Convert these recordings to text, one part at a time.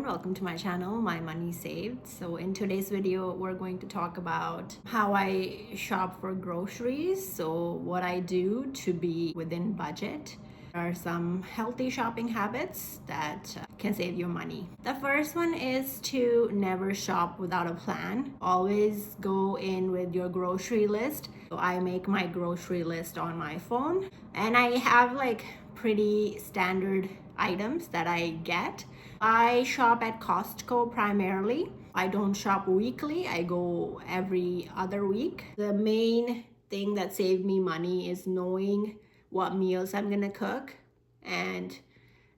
welcome to my channel, My Money Saved. So in today's video, we're going to talk about how I shop for groceries. So what I do to be within budget. There are some healthy shopping habits that can save you money. The first one is to never shop without a plan. Always go in with your grocery list. So I make my grocery list on my phone, and I have like pretty standard items that I get. I shop at Costco primarily. I don't shop weekly, I go every other week. The main thing that saved me money is knowing what meals I'm gonna cook and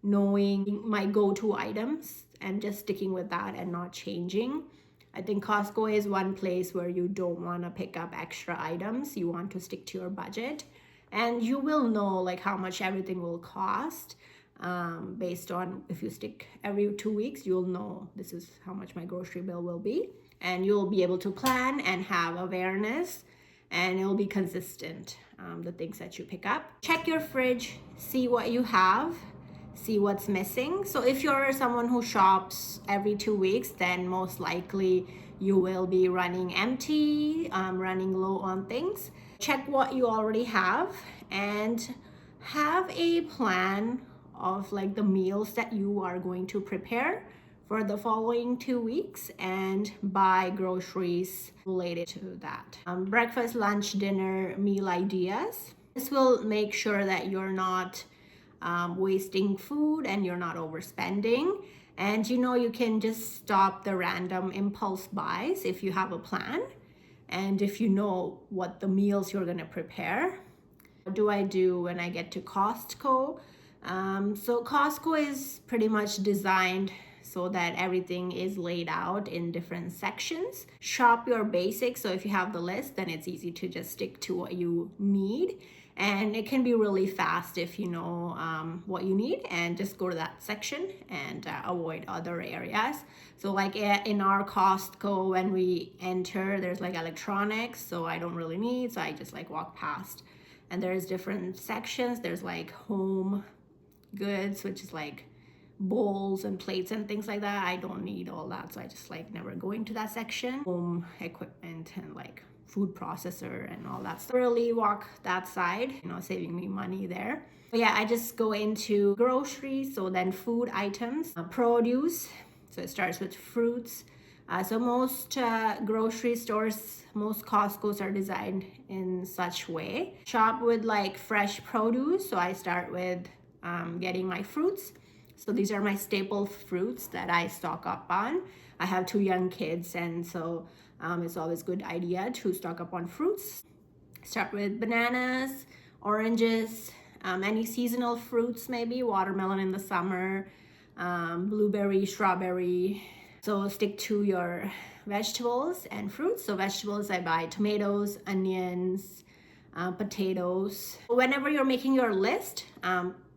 knowing my go-to items and just sticking with that and not changing. I think Costco is one place where you don't want to pick up extra items. You want to stick to your budget, and you will know like how much everything will cost based on, if you stick every 2 weeks, you'll know this is how much my grocery bill will be, and you'll be able to plan and have awareness, and it'll be consistent, the things that you pick up. Check your fridge, see what you have, see what's missing. So if you're someone who shops every 2 weeks, then most likely you will be running empty, running low on things. Check what you already have and have a plan of like the meals that you are going to prepare for the following 2 weeks and buy groceries related to that. Breakfast, lunch, dinner, meal ideas. This will make sure that you're not wasting food and you're not overspending. And you can just stop the random impulse buys if you have a plan and if you know what the meals you're going to prepare. What do I do when I get to Costco? So Costco is pretty much designed so that everything is laid out in different sections. Shop your basics. So if you have the list, then it's easy to just stick to what you need. And it can be really fast if you know what you need, and just go to that section and avoid other areas. So like in our Costco, when we enter, there's like electronics, so I don't really need, so I just like walk past. And there's different sections. There's like home goods, which is like bowls and plates and things like that. I don't need all that, so I just like never go into that section. Home equipment and like food processor and all that stuff. Really walk that side, saving me money there. But yeah, I just go into groceries, so then food items, produce. So it starts with fruits. So most grocery stores, most Costco's are designed in such way. Shop with like fresh produce. So I start with getting my fruits. So these are my staple fruits that I stock up on. I have 2 young kids, and so it's always a good idea to stock up on fruits. Start with bananas, oranges, any seasonal fruits, maybe watermelon in the summer, blueberry, strawberry. So stick to your vegetables and fruits. So vegetables, I buy tomatoes, onions, potatoes. Whenever you're making your list,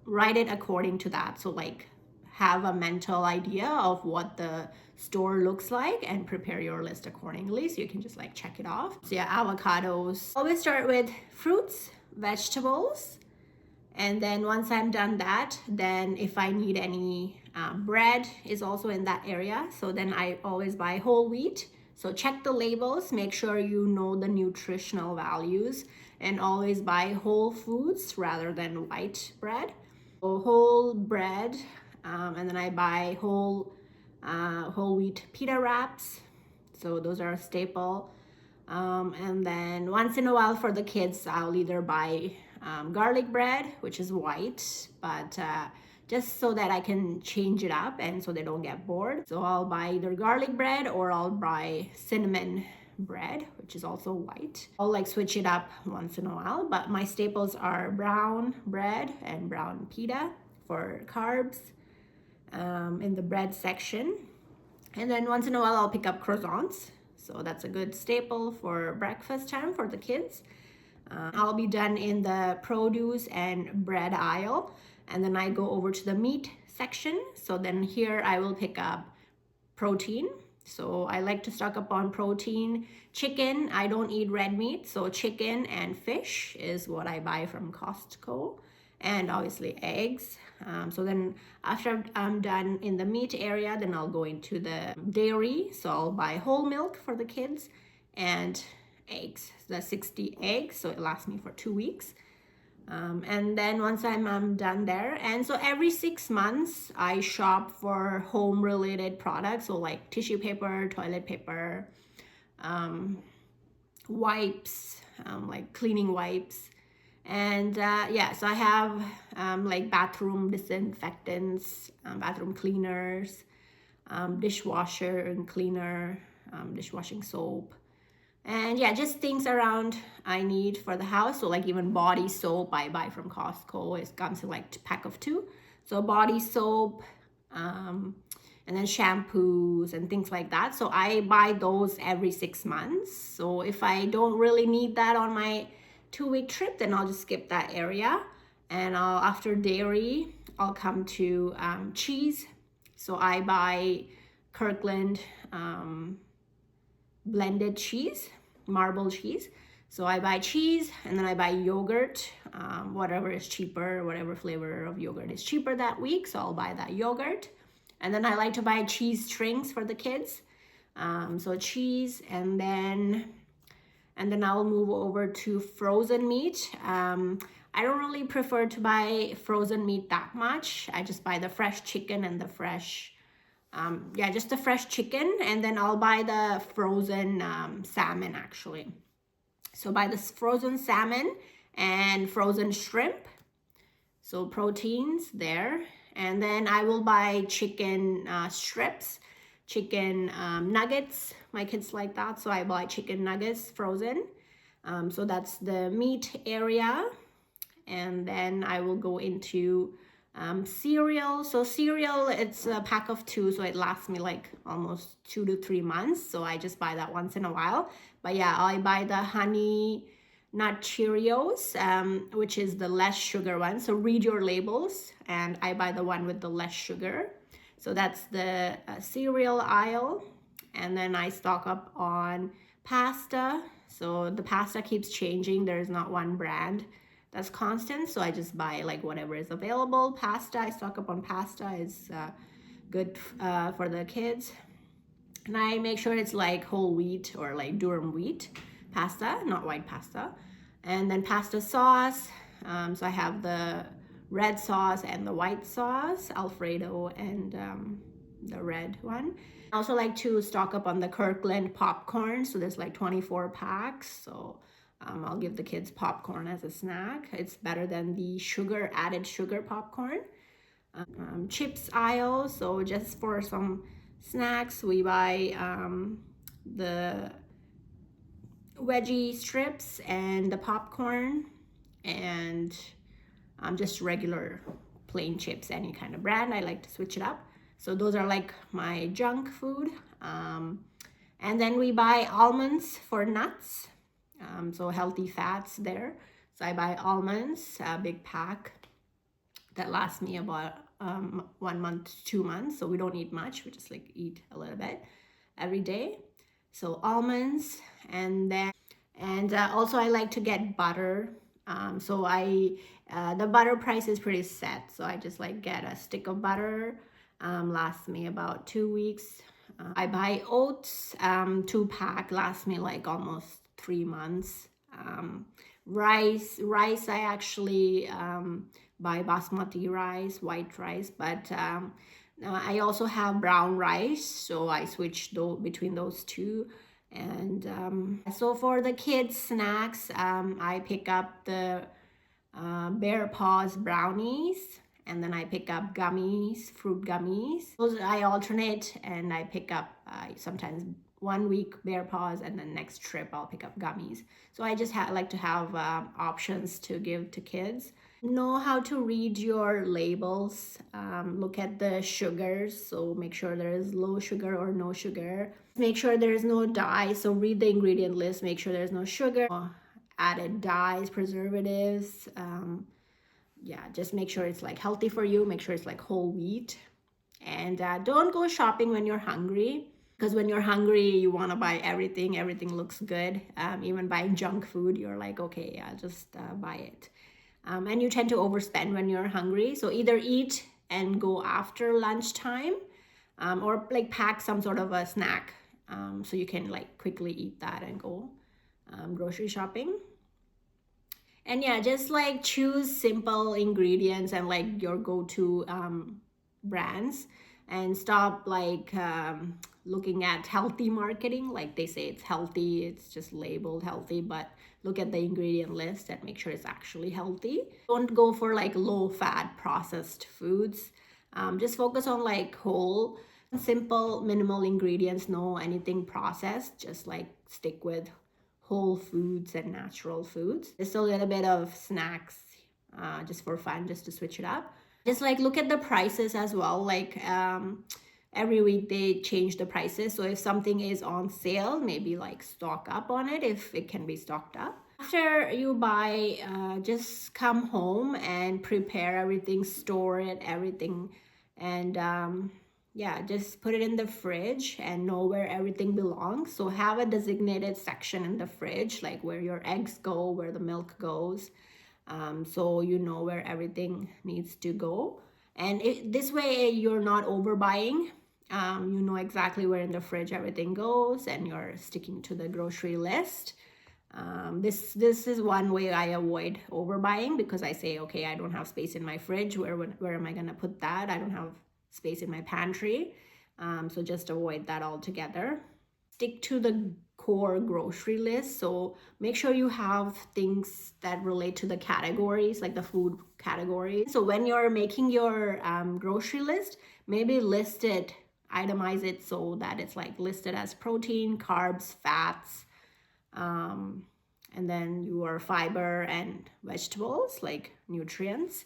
write it according to that. So like have a mental idea of what the store looks like and prepare your list accordingly, so you can just like check it off. So yeah, avocados. Always start with fruits, vegetables, and then once I'm done that, then if I need any bread is also in that area, so then I always buy whole wheat. So check the labels, make sure you know the nutritional values, and always buy whole foods rather than white bread. So whole bread, and then I buy whole wheat pita wraps. So those are a staple. And then once in a while for the kids, I'll either buy garlic bread, which is white, but just so that I can change it up and so they don't get bored. So I'll buy either garlic bread or I'll buy cinnamon bread, which is also white. I'll like switch it up once in a while, but my staples are brown bread and brown pita for carbs in the bread section. And then once in a while I'll pick up croissants, so that's a good staple for breakfast time for the kids. I'll be done in the produce and bread aisle, and then I go over to the meat section. So then here I will pick up protein. So I like to stock up on protein. Chicken, I don't eat red meat, so chicken and fish is what I buy from Costco. And obviously eggs. So then after I'm done in the meat area, then I'll go into the dairy. So I'll buy whole milk for the kids and eggs, the 60 eggs. So it lasts me for 2 weeks. And then once I'm done there, and so every 6 months I shop for home related products, so like tissue paper, toilet paper, wipes, like cleaning wipes, and yeah, so I have like bathroom disinfectants, bathroom cleaners, dishwasher and cleaner, dishwashing soap, and yeah, just things around I need for the house. So like even body soap I buy from Costco. It comes in like pack of two. So body soap, and then shampoos and things like that. So I buy those every 6 months. So if I don't really need that on my 2 week trip, then I'll just skip that area. And after dairy, I'll come to cheese. So I buy Kirkland blended cheese, marble cheese. So I buy cheese and then I buy yogurt, whatever is cheaper, whatever flavor of yogurt is cheaper that week. So I'll buy that yogurt. And then I like to buy cheese strings for the kids. So cheese, and then I'll move over to frozen meat. I don't really prefer to buy frozen meat that much. I just buy the fresh chicken and the fresh, yeah, just the fresh chicken, and then I'll buy the frozen salmon actually. So buy this frozen salmon and frozen shrimp. So proteins there. And then I will buy chicken strips, chicken nuggets. My kids like that, so I buy chicken nuggets frozen. So that's the meat area. And then I will go into cereal. So cereal, it's a pack of two, so it lasts me like almost 2 to 3 months. So I just buy that once in a while. But yeah, I buy the honey nut Cheerios, which is the less sugar one. So read your labels, and I buy the one with the less sugar. So that's the cereal aisle. And then I stock up on pasta. So the pasta keeps changing. There's not one brand that's constant. So I just buy like whatever is available. Pasta, I stock up on pasta. Is good for the kids. And I make sure it's like whole wheat or like durum wheat pasta, not white pasta. And then pasta sauce. So I have the red sauce and the white sauce, Alfredo and the red one. I also like to stock up on the Kirkland popcorn. So there's like 24 packs. So I'll give the kids popcorn as a snack. It's better than the added sugar popcorn. Chips aisle. So just for some snacks, we buy the veggie strips and the popcorn, and just regular plain chips, any kind of brand. I like to switch it up. So those are like my junk food. And then we buy almonds for nuts. So healthy fats there. So I buy almonds, a big pack that lasts me about 1 month, 2 months. So we don't eat much. We just like eat a little bit every day. So almonds, and also I like to get butter. So the butter price is pretty set. So I just like get a stick of butter. Lasts me about 2 weeks. I buy oats, 2 pack, lasts me like almost 3 months. Rice, I actually buy basmati rice, white rice, but I also have brown rice, so I switch between those two. And so for the kids' snacks, I pick up the Bear Paws brownies, and then I pick up gummies, fruit gummies. Those I alternate, and I pick up sometimes 1 week Bear Paws, and then next trip I'll pick up gummies. So I just like to have options to give to kids. Know how to read your labels. Look at the sugars, so make sure there is low sugar or no sugar. Make sure there is no dye, so read the ingredient list, make sure there's no sugar, added dyes, preservatives. Yeah, just make sure it's like healthy for you, make sure it's like whole wheat. And don't go shopping when you're hungry, because when you're hungry you want to buy everything looks good. Even buying junk food, you're like, okay, I'll just buy it. And you tend to overspend when you're hungry. So either eat and go after lunchtime, or like pack some sort of a snack, so you can like quickly eat that and go grocery shopping. And yeah, just like choose simple ingredients and like your go-to brands, and stop like looking at healthy marketing. Like they say it's healthy, it's just labeled healthy, but look at the ingredient list and make sure it's actually healthy. Don't go for like low fat processed foods. Just focus on like whole, simple, minimal ingredients, no anything processed. Just like stick with whole foods and natural foods. Just a little bit of snacks, just for fun, just to switch it up. Just like look at the prices as well. Like every week they change the prices. So if something is on sale, maybe like stock up on it if it can be stocked up. After you buy, just come home and prepare everything, store it, everything, and yeah, just put it in the fridge and know where everything belongs. So have a designated section in the fridge, like where your eggs go, where the milk goes, so you know where everything needs to go. And this way you're not overbuying. You know exactly where in the fridge everything goes, and you're sticking to the grocery list. This is one way I avoid overbuying, because I say, okay, I don't have space in my fridge. Where am I gonna put that? I don't have space in my pantry. So just avoid that altogether. Stick to the core grocery list. So make sure you have things that relate to the categories, like the food categories. So when you're making your grocery list, maybe list it, itemize it so that it's like listed as protein, carbs, fats, and then your fiber and vegetables, like nutrients.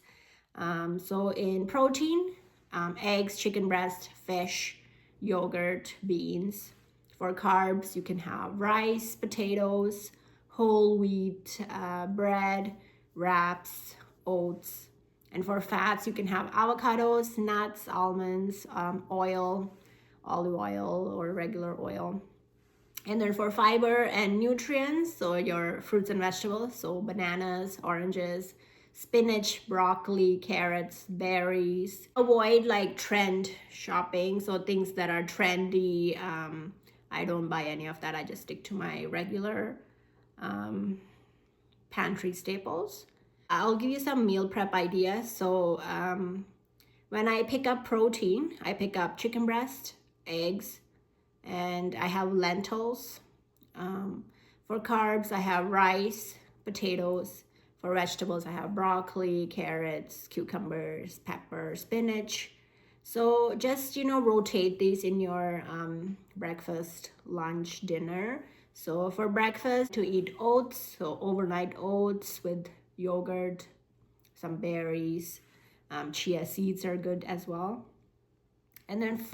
So in protein, eggs, chicken breast, fish, yogurt, beans. For carbs, you can have rice, potatoes, whole wheat, bread, wraps, oats. And for fats, you can have avocados, nuts, almonds, oil, olive oil, or regular oil. And then for fiber and nutrients, so your fruits and vegetables, so bananas, oranges, spinach, broccoli, carrots, berries. Avoid like trend shopping, so things that are trendy. I don't buy any of that. I just stick to my regular pantry staples. I'll give you some meal prep ideas. So when I pick up protein, I pick up chicken breast, eggs, and I have lentils. For carbs, I have rice, potatoes. For vegetables, I have broccoli, carrots, cucumbers, pepper, spinach. So just, rotate these in your breakfast, lunch, dinner. So for breakfast, to eat oats, so overnight oats with yogurt, some berries, chia seeds are good as well. And then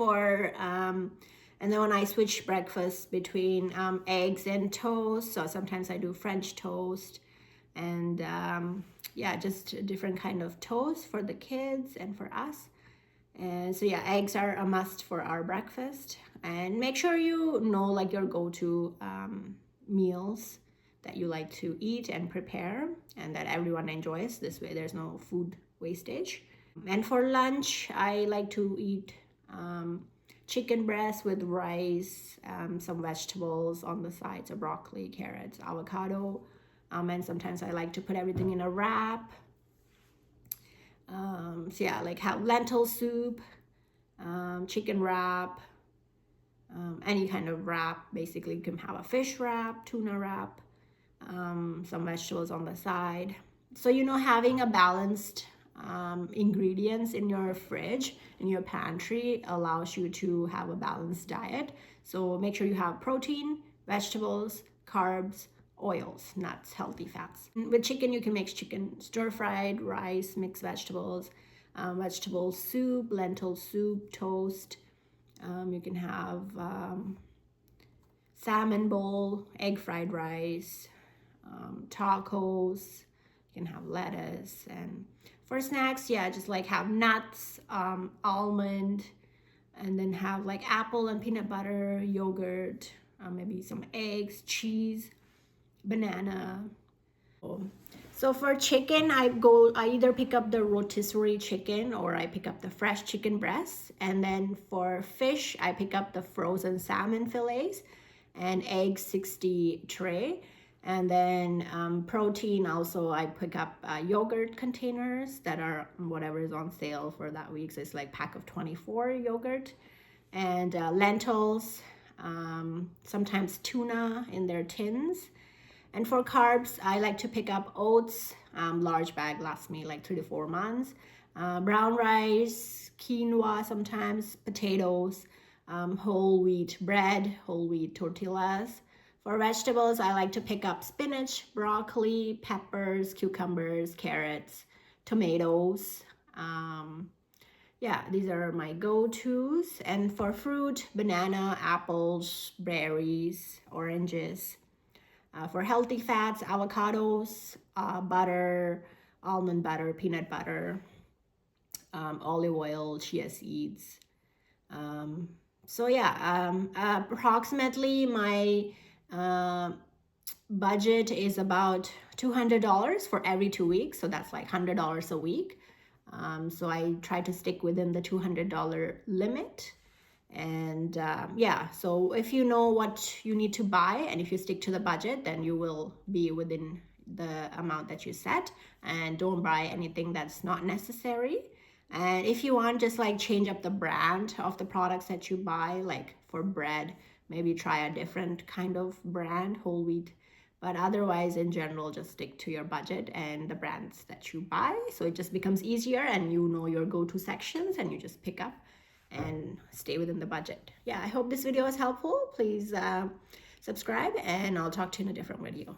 and then when I switch breakfast between eggs and toast, so sometimes I do French toast, and yeah, just a different kind of toast for the kids and for us. And so yeah, eggs are a must for our breakfast. And make sure you know like your go-to meals that you like to eat and prepare, and that everyone enjoys. This way there's no food wastage. And for lunch, I like to eat chicken breast with rice, some vegetables on the side, so broccoli, carrots, avocado, and sometimes I like to put everything in a wrap. So yeah, like have lentil soup, chicken wrap, any kind of wrap. Basically, you can have a fish wrap, tuna wrap, some vegetables on the side. So having a balanced ingredients in your fridge, in your pantry, allows you to have a balanced diet. So make sure you have protein, vegetables, carbs, oils, nuts, healthy fats. With chicken, you can make chicken stir-fried, rice, mixed vegetables, vegetable soup, lentil soup, toast. You can have salmon bowl, egg fried rice, tacos. You can have lettuce. And for snacks, yeah, just like have nuts, almond, and then have like apple and peanut butter, yogurt, maybe some eggs, cheese, banana. So So for chicken, I either pick up the rotisserie chicken or I pick up the fresh chicken breasts. And then for fish, I pick up the frozen salmon fillets and egg 60 tray. And then protein also, I pick up yogurt containers that are whatever is on sale for that week. So it's like pack of 24 yogurt and lentils, sometimes tuna in their tins. And for carbs, I like to pick up oats. Large bag lasts me like 3 to 4 months. Brown rice, quinoa sometimes, potatoes, whole wheat bread, whole wheat tortillas. For vegetables, I like to pick up spinach, broccoli, peppers, cucumbers, carrots, tomatoes. Yeah, these are my go-tos. And for fruit, banana, apples, berries, oranges. For healthy fats, avocados, butter, almond butter, peanut butter, olive oil, chia seeds. So yeah, approximately my budget is about $200 for every 2 weeks. So that's like $100 a week. So I try to stick within the $200 limit. And yeah, so if you know what you need to buy and if you stick to the budget, then you will be within the amount that you set, and don't buy anything that's not necessary. And if you want, just like change up the brand of the products that you buy, like for bread, maybe try a different kind of brand, whole wheat. But otherwise, in general, just stick to your budget and the brands that you buy. So it just becomes easier and you know your go-to sections and you just pick up and stay within the budget. Yeah, I hope this video was helpful. Please subscribe and I'll talk to you in a different video.